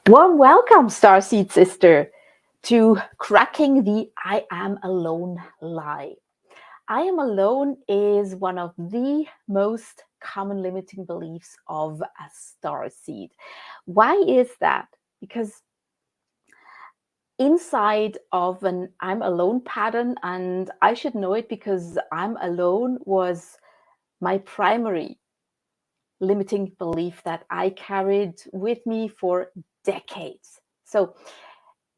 Warm welcome, Starseed sister, to cracking the I am alone lie. I am alone is one of the most common limiting beliefs of a starseed. Why is that? Because inside of an I'm alone pattern, and I should know it because I'm alone was my primary limiting belief that I carried with me for decades. So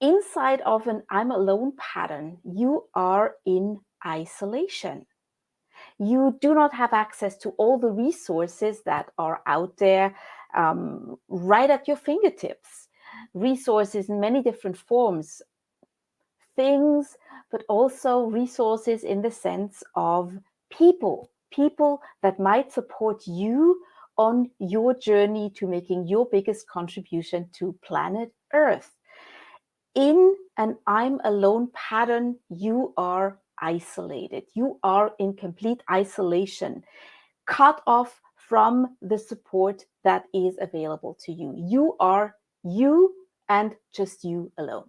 inside of an I'm alone pattern, you are in isolation. You do not have access to all the resources that are out there right at your fingertips. Resources in many different forms, things, but also resources in the sense of people that might support you on your journey to making your biggest contribution to planet Earth. In an I'm alone pattern, you are isolated. You are in complete isolation, cut off from the support that is available to you. You are you and just you alone.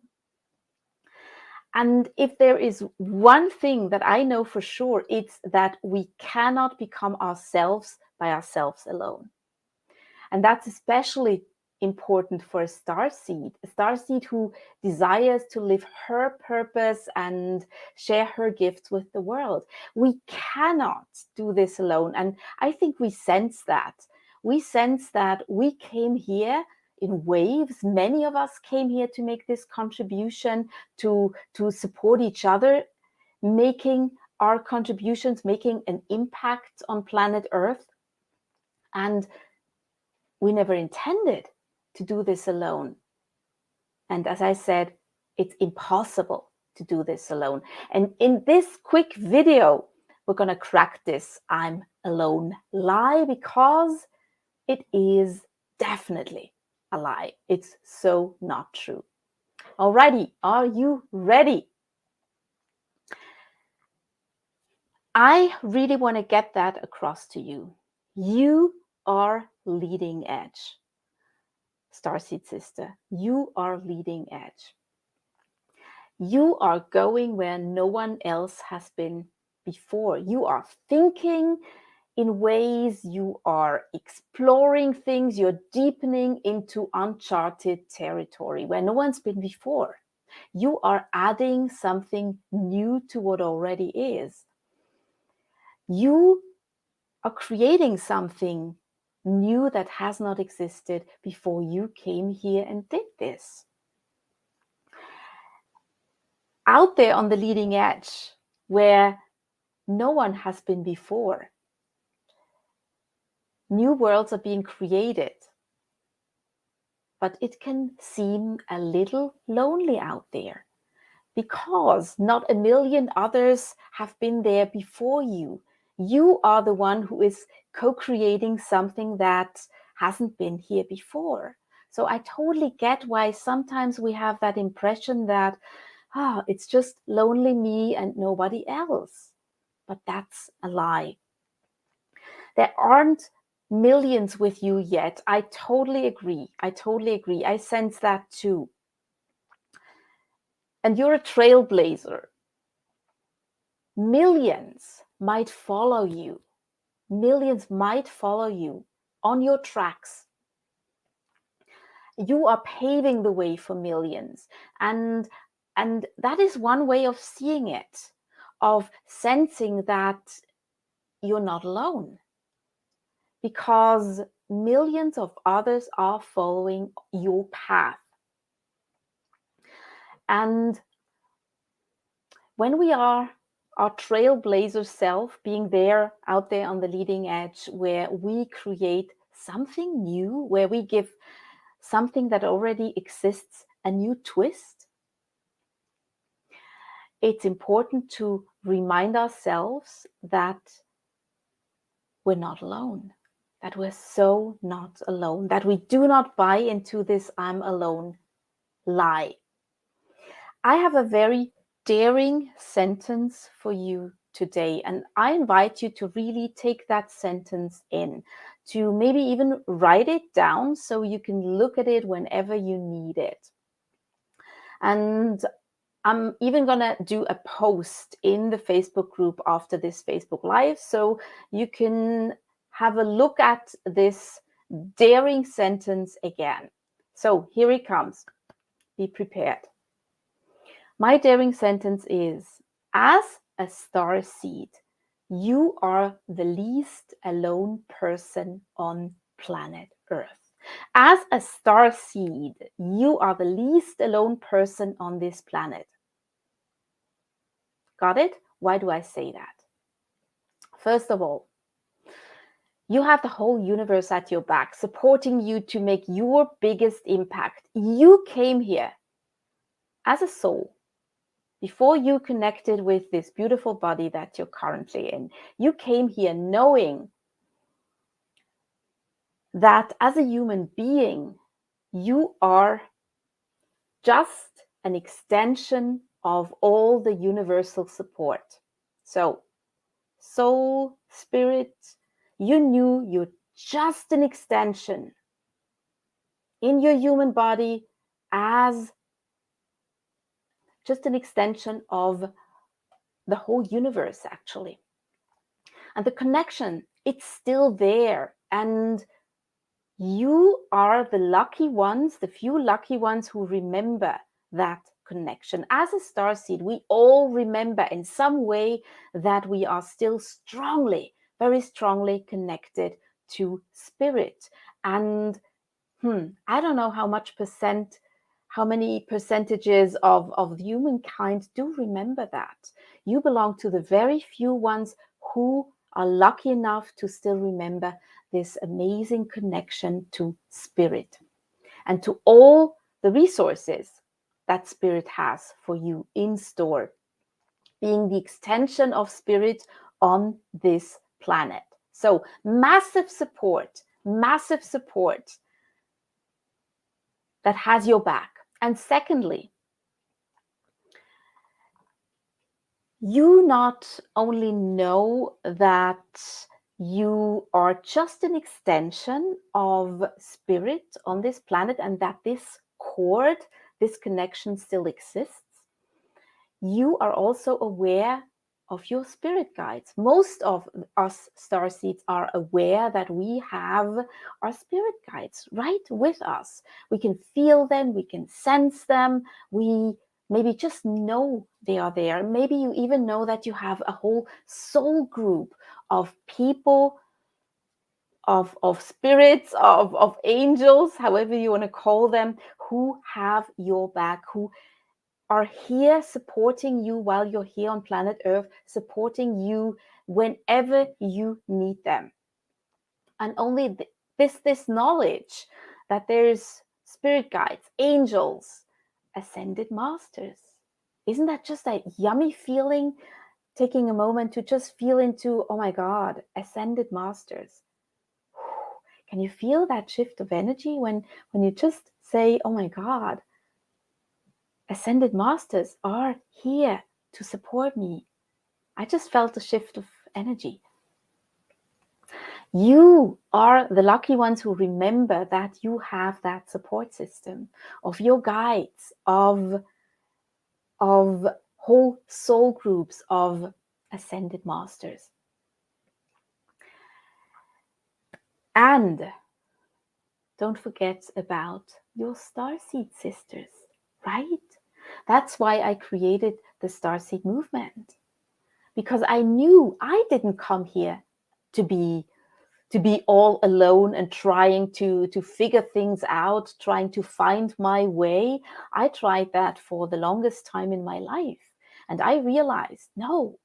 And if there is one thing that I know for sure, it's that we cannot become ourselves by ourselves alone. And that's especially important for a starseed who desires to live her purpose and share her gifts with the world. We cannot do this alone. And I think we sense that. We sense that we came here in waves. Many of us came here to make this contribution, to support each other, making our contributions, making an impact on planet Earth. And we never intended to do this alone. And as I said, it's impossible to do this alone. And in this quick video, we're going to crack this I'm alone lie, because it is definitely a lie. It's so not true. Alrighty, are you ready? I really want to get that across to you. You are leading edge. Starseed sister, you are leading edge. You are going where no one else has been before. You are thinking in ways, you are exploring things, you're deepening into uncharted territory where no one's been before. You are adding something new to what already is. You are creating something new that has not existed before you came here and did this. Out there on the leading edge, where no one has been before, new worlds are being created. But it can seem a little lonely out there because not a million others have been there before you. You are the one who is co-creating something that hasn't been here before. So I totally get why sometimes we have that impression that, it's just lonely me and nobody else. But that's a lie. There aren't millions with you yet. I totally agree. I sense that too. And you're a trailblazer. Millions might follow you. Millions might follow you on your tracks. You are paving the way for millions. And that is one way of seeing it, of sensing that you're not alone. Because millions of others are following your path. And when we are our trailblazer self, being there out there on the leading edge, where we create something new, where we give something that already exists a new twist, it's important to remind ourselves that we're not alone, that we're so not alone, that we do not buy into this I'm alone lie. I have a very daring sentence for you today. And I invite you to really take that sentence in, to maybe even write it down so you can look at it whenever you need it. And I'm even going to do a post in the Facebook group after this Facebook Live, so you can have a look at this daring sentence again. So here it comes. Be prepared. My daring sentence is, as a starseed, you are the least alone person on planet Earth. As a starseed, you are the least alone person on this planet. Got it? Why do I say that? First of all, you have the whole universe at your back, supporting you to make your biggest impact. You came here as a soul. Before you connected with this beautiful body that you're currently in, you came here knowing that as a human being, you are just an extension of all the universal support. So, soul, spirit, you knew you're just an extension in your human body, as just an extension of the whole universe, actually. And the connection, it's still there. And you are the lucky ones, the few lucky ones who remember that connection. As a starseed, we all remember in some way that we are still strongly, very strongly connected to spirit. And I don't know how many percentages of the humankind do remember that. You belong to the very few ones who are lucky enough to still remember this amazing connection to spirit and to all the resources that spirit has for you in store, being the extension of spirit on this planet. So massive support that has your back. And secondly, you not only know that you are just an extension of spirit on this planet and that this cord, this connection still exists, you are also aware of your spirit guides. Most of us starseeds are aware that we have our spirit guides right with us. We can feel them, we can sense them, we maybe just know they are there. Maybe you even know that you have a whole soul group of people, of spirits, of angels, however you want to call them, who have your back, who are here supporting you while you're here on planet Earth, supporting you whenever you need them. And only this knowledge that there's spirit guides, angels, ascended masters. Isn't that just a yummy feeling? Taking a moment to just feel into, oh my God, ascended masters. Can you feel that shift of energy when you just say, oh my God, ascended masters are here to support me? I just felt a shift of energy. You are the lucky ones who remember that you have that support system of your guides, of whole soul groups of ascended masters. And don't forget about your Starseed sisters, right? That's why I created the Starseed movement, because I knew I didn't come here to be all alone and trying to figure things out, trying to find my way. I tried that for the longest time in my life. And I realized, no,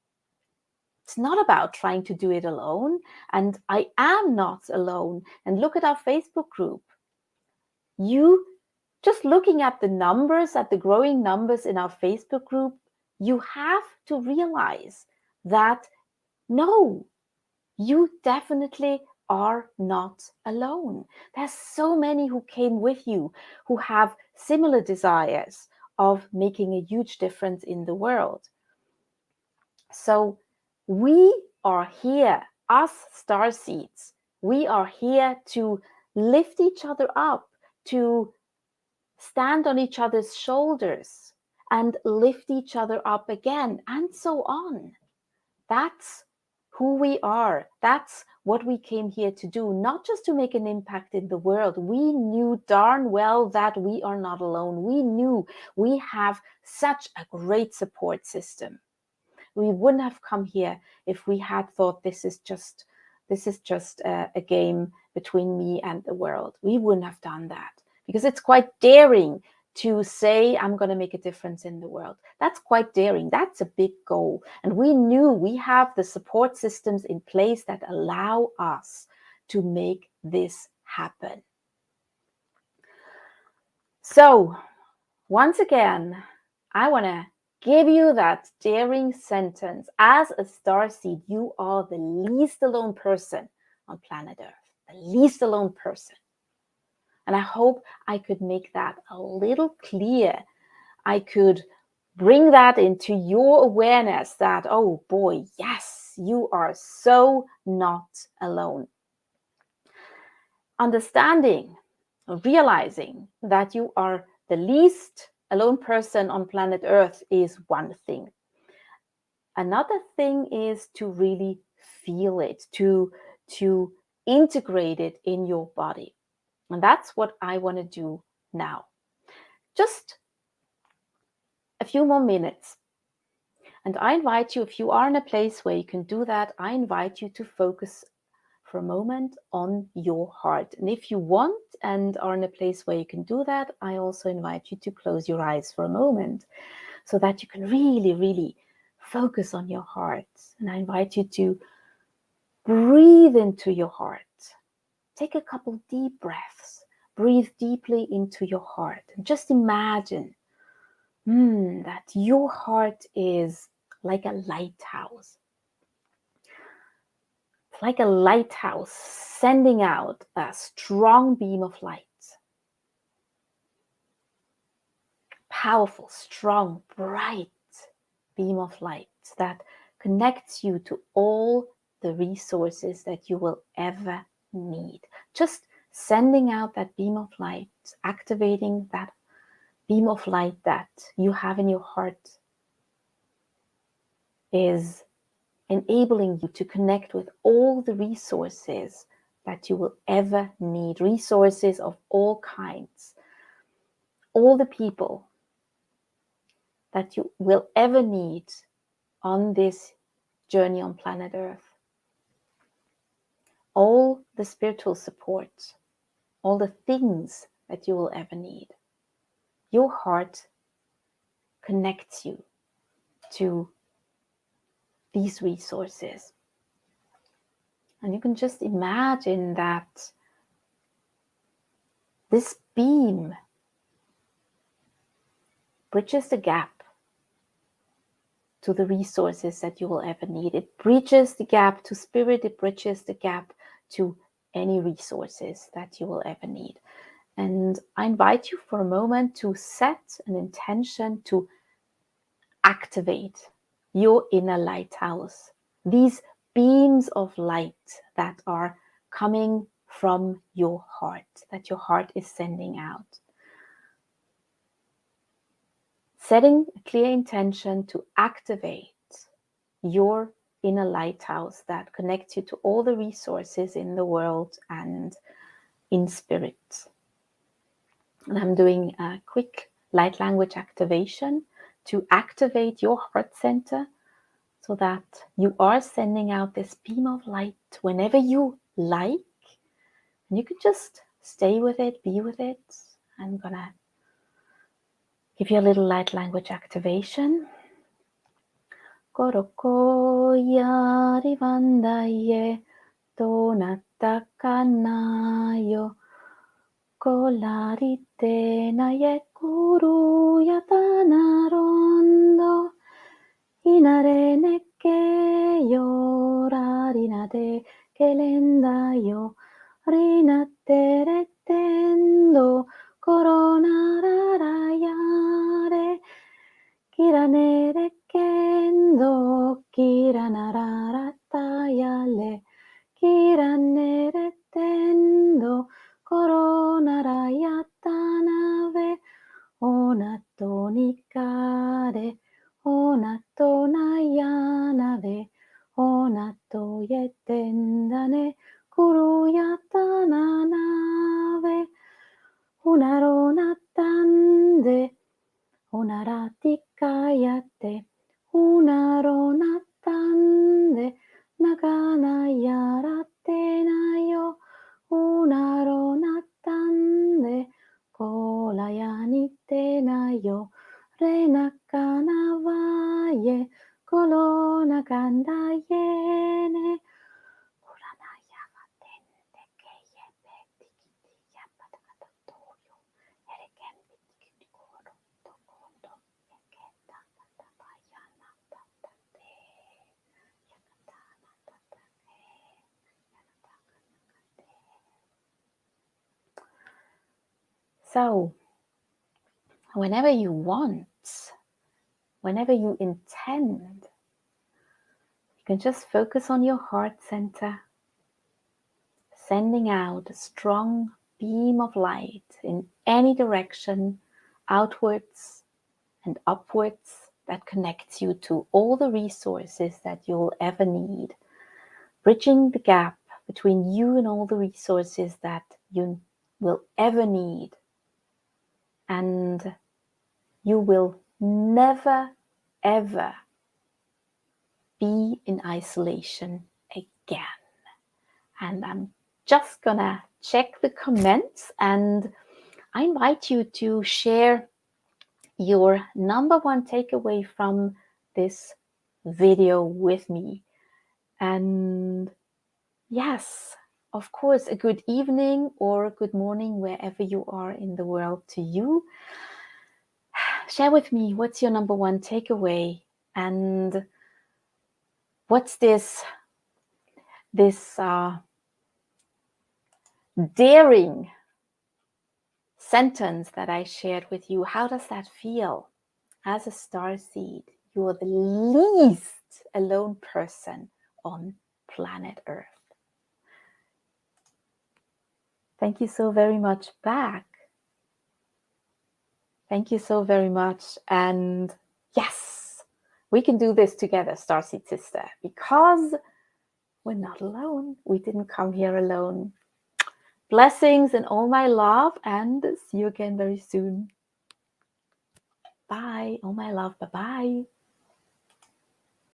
it's not about trying to do it alone. And I am not alone. And look at our Facebook group. You just looking at the numbers, at the growing numbers in our Facebook group, you have to realize that no, you definitely are not alone. There's so many who came with you, who have similar desires of making a huge difference in the world. So We are here, us starseeds. We are here to lift each other up, to stand on each other's shoulders and lift each other up again, and so on. That's who we are. That's what we came here to do, not just to make an impact in the world. We knew darn well that we are not alone. We knew we have such a great support system. We wouldn't have come here if we had thought this is just a game between me and the world. We wouldn't have done that, because it's quite daring to say, I'm going to make a difference in the world. That's quite daring. That's a big goal. And we knew we have the support systems in place that allow us to make this happen. So once again, I want to give you that daring sentence. As a starseed, you are the least alone person on planet Earth, the least alone person. And I hope I could make that a little clear. I could bring that into your awareness that, oh boy, yes, you are so not alone. Understanding, realizing that you are the least alone person on planet Earth is one thing. Another thing is to really feel it, to integrate it in your body. And that's what I want to do now. Just a few more minutes. And I invite you, if you are in a place where you can do that, I invite you to focus for a moment on your heart. And if you want and are in a place where you can do that, I also invite you to close your eyes for a moment so that you can really, really focus on your heart. And I invite you to breathe into your heart. Take a couple deep breaths. Breathe deeply into your heart. And just imagine that your heart is like a lighthouse. It's like a lighthouse sending out a strong beam of light. Powerful, strong, bright beam of light that connects you to all the resources that you will ever need. Just sending out that beam of light, activating that beam of light that you have in your heart is enabling you to connect with all the resources that you will ever need, resources of all kinds, all the people that you will ever need on this journey on planet Earth, all the spiritual support, all the things that you will ever need. Your heart connects you to these resources. And you can just imagine that this beam bridges the gap to the resources that you will ever need. It bridges the gap to spirit. It bridges the gap to any resources that you will ever need. And I invite you for a moment to set an intention to activate your inner lighthouse. These beams of light that are coming from your heart, that your heart is sending out. Setting a clear intention to activate your inner lighthouse that connects you to all the resources in the world and in spirit. And I'm doing a quick light language activation to activate your heart center so that you are sending out this beam of light whenever you like. And you can just stay with it, be with it. I'm gonna give you a little light language activation. Koroko yari vandaye donata kanayo kolarite naye kuru yatana rondo inare nekke yorarina de kelenda yo rinate retendo corona rarayare kiranere kendo kiranara onarayatanave, onatonikare, onatonayanave, onatoyetendane, kuruyatananave, unaronatande, unaratikayate, unaronatande, naganayaratenayo, unaronatande, kolayanitenayo, renakanavaye, kolonagandayene, uranayagatentekeyebe, tikitiyapatatoyo, erekembitikikoro, tokondo, eketapatabayanapatate, So, whenever you want, whenever you intend, you can just focus on your heart center, sending out a strong beam of light in any direction, outwards and upwards, that connects you to all the resources that you'll ever need, bridging the gap between you and all the resources that you will ever need. And you will never, ever be in isolation again. And I'm just gonna check the comments, and I invite you to share your number one takeaway from this video with me. And yes, of course, a good evening or a good morning wherever you are in the world to you. Share with me, what's your number one takeaway, and what's this daring sentence that I shared with you? How does that feel? As a starseed, you are the least alone person on planet Earth. Thank you so very much back. Thank you so very much. And yes, we can do this together, Starseed sister, because we're not alone. We didn't come here alone. Blessings and all my love, and see you again very soon. Bye. All my love. Bye-bye.